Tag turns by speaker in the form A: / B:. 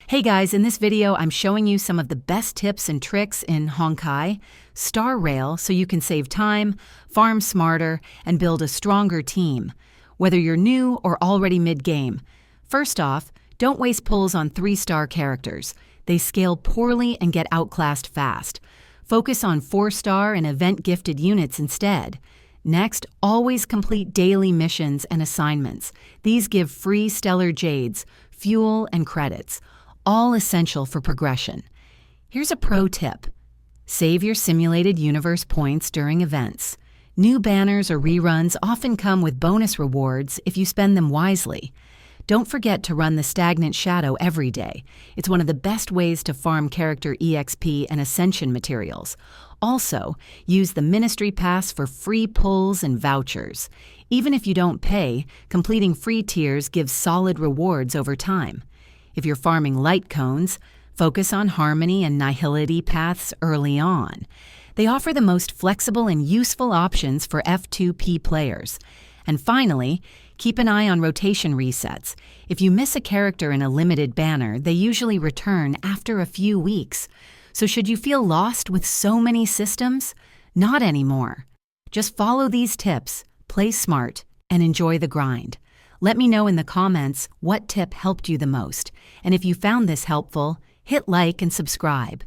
A: Hey guys, in this video I'm showing you some of the best tips and tricks in Honkai, Star Rail, so you can save time, farm smarter, and build a stronger team, whether you're new or already mid-game. First off, don't waste pulls on 3-star characters. They scale poorly and get outclassed fast. Focus on 4-star and event-gifted units instead. Next, always complete daily missions and assignments. These give free stellar jades, fuel, and credits, all essential for progression. Here's a pro tip. Save your simulated universe points during events. New banners or reruns often come with bonus rewards if you spend them wisely. Don't forget to run the Stagnant Shadow every day. It's one of the best ways to farm character EXP and Ascension materials. Also, use the Ministry Pass for free pulls and vouchers. Even if you don't pay, completing free tiers gives solid rewards over time. If you're farming light cones, focus on Harmony and Nihility paths early on. They offer the most flexible and useful options for F2P players. And finally, keep an eye on rotation resets. If you miss a character in a limited banner, they usually return after a few weeks. So should you feel lost with so many systems? Not anymore. Just follow these tips, play smart, and enjoy the grind. Let me know in the comments what tip helped you the most. And if you found this helpful, hit like and subscribe.